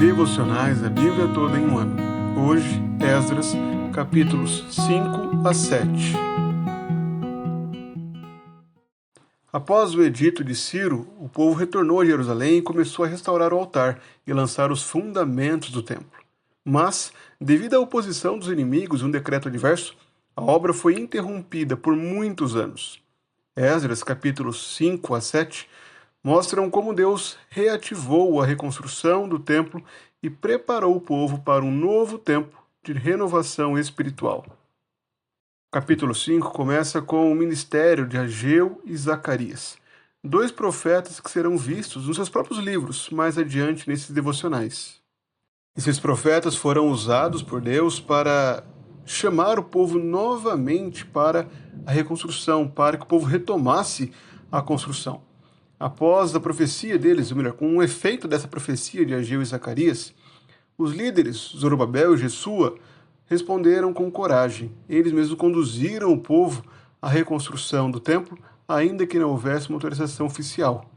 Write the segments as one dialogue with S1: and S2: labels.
S1: Devocionais da Bíblia toda em um ano. Hoje, Esdras, capítulos 5 a 7. Após o edito de Ciro, o povo retornou a Jerusalém e começou a restaurar o altar e lançar os fundamentos do templo. Mas, devido à oposição dos inimigos e um decreto adverso, a obra foi interrompida por muitos anos. Esdras, capítulos 5 a 7, mostram como Deus reativou a reconstrução do templo e preparou o povo para um novo tempo de renovação espiritual. O capítulo 5 começa com o ministério de Ageu e Zacarias, dois profetas que serão vistos nos seus próprios livros mais adiante nesses devocionais. Esses profetas foram usados por Deus para chamar o povo novamente para a reconstrução, para que o povo retomasse a construção. Após a profecia deles, ou melhor, com um efeito dessa profecia de Ageu e Zacarias, os líderes, Zorobabel e Jesua, responderam com coragem. Eles mesmos conduziram o povo à reconstrução do templo, ainda que não houvesse uma autorização oficial.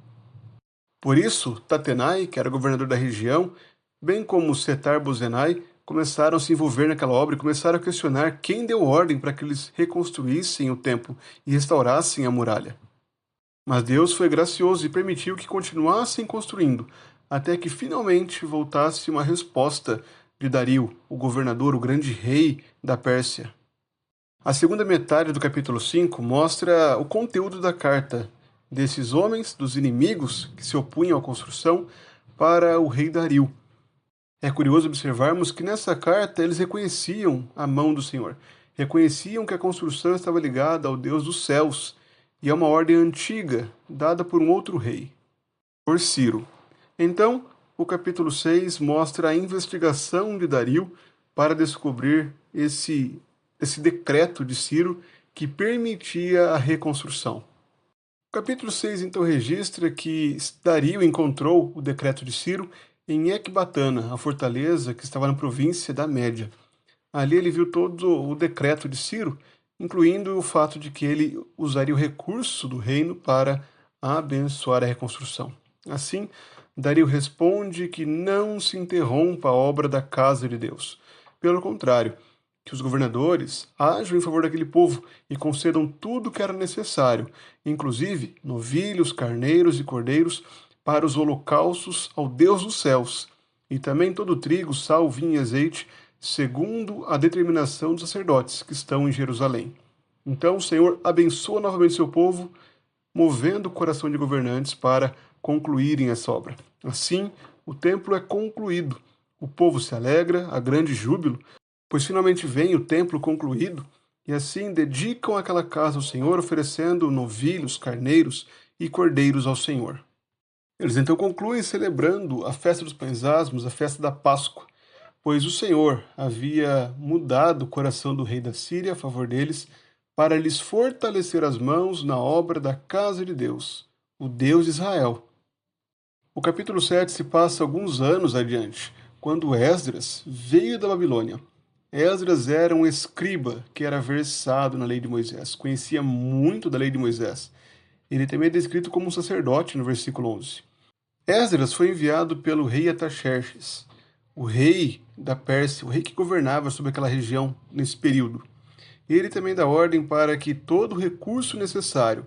S1: Por isso, Tatenai, que era governador da região, bem como Setar-Bozenai, começaram a se envolver naquela obra e começaram a questionar quem deu ordem para que eles reconstruíssem o templo e restaurassem a muralha. Mas Deus foi gracioso e permitiu que continuassem construindo, até que finalmente voltasse uma resposta de Dario, o governador, o grande rei da Pérsia. A segunda metade do capítulo 5 mostra o conteúdo da carta desses homens, dos inimigos que se opunham à construção, para o rei Dario. É curioso observarmos que nessa carta eles reconheciam a mão do Senhor, reconheciam que a construção estava ligada ao Deus dos céus, e é uma ordem antiga, dada por um outro rei, por Ciro. Então, o capítulo 6 mostra a investigação de Dario para descobrir esse decreto de Ciro que permitia a reconstrução. O capítulo 6 então registra que Dario encontrou o decreto de Ciro em Ecbatana, a fortaleza que estava na província da Média. Ali ele viu todo o decreto de Ciro, incluindo o fato de que ele usaria o recurso do reino para abençoar a reconstrução. Assim, Dario responde que não se interrompa a obra da casa de Deus. Pelo contrário, que os governadores ajam em favor daquele povo e concedam tudo o que era necessário, inclusive novilhos, carneiros e cordeiros, para os holocaustos ao Deus dos céus, e também todo o trigo, sal, vinho e azeite, segundo a determinação dos sacerdotes que estão em Jerusalém. Então o Senhor abençoa novamente seu povo, movendo o coração de governantes para concluírem essa obra. Assim, o templo é concluído. O povo se alegra, há grande júbilo, pois finalmente vem o templo concluído, e assim dedicam aquela casa ao Senhor, oferecendo novilhos, carneiros e cordeiros ao Senhor. Eles então concluem celebrando a festa dos pães asmos, a festa da Páscoa, pois o Senhor havia mudado o coração do rei da Síria a favor deles, para lhes fortalecer as mãos na obra da casa de Deus, o Deus de Israel. O capítulo 7 se passa alguns anos adiante, quando Esdras veio da Babilônia. Esdras era um escriba que era versado na lei de Moisés, conhecia muito da lei de Moisés. Ele também é descrito como um sacerdote no versículo 11. Esdras foi enviado pelo rei Artaxerxes, o rei da Pérsia, o rei que governava sobre aquela região nesse período. Ele também dá ordem para que todo o recurso necessário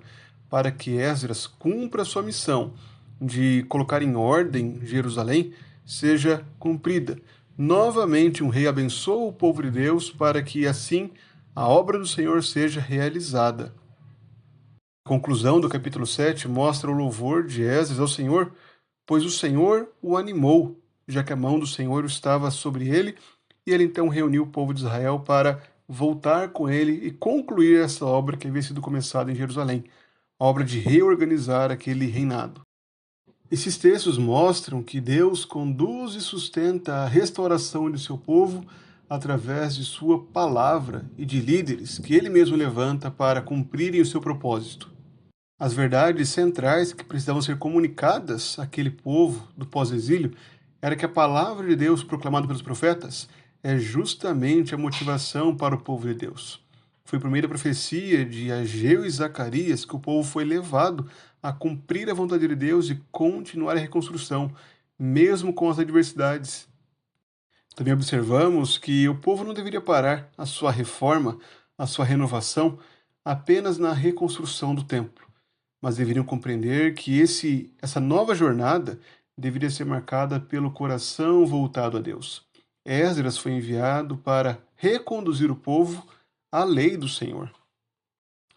S1: para que Esdras cumpra a sua missão de colocar em ordem Jerusalém seja cumprida. Novamente, um rei abençoa o povo de Deus para que, assim, a obra do Senhor seja realizada. A conclusão do capítulo 7 mostra o louvor de Esdras ao Senhor, pois o Senhor o animou, já que a mão do Senhor estava sobre ele, e ele então reuniu o povo de Israel para voltar com ele e concluir essa obra que havia sido começada em Jerusalém, a obra de reorganizar aquele reinado. Esses textos mostram que Deus conduz e sustenta a restauração de seu povo através de sua palavra e de líderes que ele mesmo levanta para cumprirem o seu propósito. As verdades centrais que precisavam ser comunicadas àquele povo do pós-exílio era que a palavra de Deus proclamada pelos profetas é justamente a motivação para o povo de Deus. Foi por meio da profecia de Ageu e Zacarias que o povo foi levado a cumprir a vontade de Deus e continuar a reconstrução, mesmo com as adversidades Também observamos que o povo não deveria parar a sua reforma, a sua renovação, apenas na reconstrução do templo, mas deveriam compreender que essa nova jornada deveria ser marcada pelo coração voltado a Deus. Esdras foi enviado para reconduzir o povo à lei do Senhor.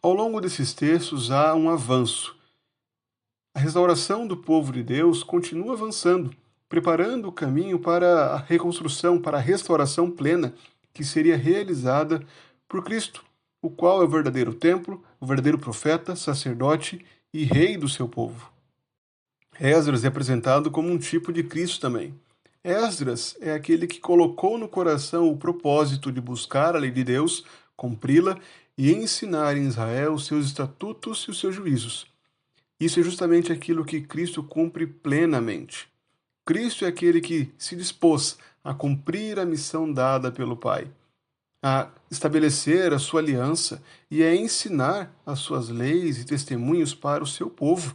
S1: Ao longo desses textos há um avanço. A restauração do povo de Deus continua avançando, preparando o caminho para a reconstrução, para a restauração plena que seria realizada por Cristo, o qual é o verdadeiro templo, o verdadeiro profeta, sacerdote e rei do seu povo. Esdras é apresentado como um tipo de Cristo também. Esdras é aquele que colocou no coração o propósito de buscar a lei de Deus, cumpri-la e ensinar em Israel os seus estatutos e os seus juízos. Isso é justamente aquilo que Cristo cumpre plenamente. Cristo é aquele que se dispôs a cumprir a missão dada pelo Pai, a estabelecer a sua aliança e a ensinar as suas leis e testemunhos para o seu povo.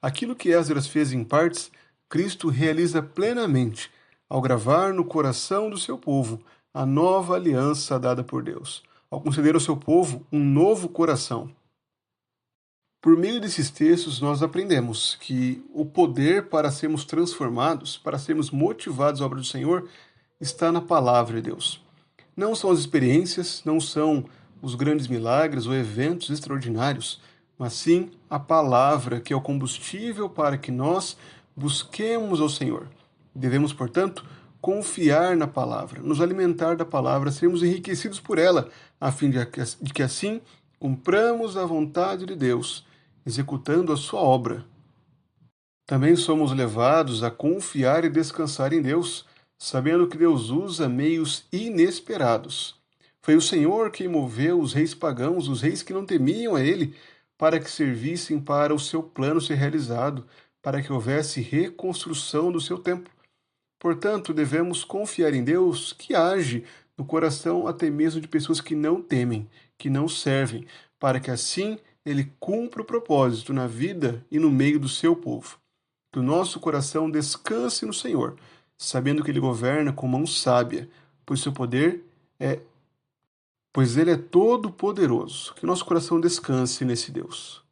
S1: Aquilo que Esdras fez em partes, Cristo realiza plenamente ao gravar no coração do seu povo a nova aliança dada por Deus, ao conceder ao seu povo um novo coração. Por meio desses textos, nós aprendemos que o poder para sermos transformados, para sermos motivados à obra do Senhor, está na palavra de Deus. Não são as experiências, não são os grandes milagres ou eventos extraordinários, mas sim a palavra, que é o combustível para que nós busquemos ao Senhor. Devemos, portanto, confiar na palavra, nos alimentar da palavra, sermos enriquecidos por ela, a fim de que assim cumpramos a vontade de Deus, executando a sua obra. Também somos levados a confiar e descansar em Deus, sabendo que Deus usa meios inesperados. Foi o Senhor quem moveu os reis pagãos, os reis que não temiam a Ele, para que servissem para o seu plano ser realizado, para que houvesse reconstrução do seu templo. Portanto, devemos confiar em Deus, que age no coração até mesmo de pessoas que não temem, que não servem, para que assim Ele cumpra o propósito na vida e no meio do seu povo. Que o nosso coração descanse no Senhor, sabendo que Ele governa com mão sábia, pois Ele é todo poderoso. Que o nosso coração descanse nesse Deus.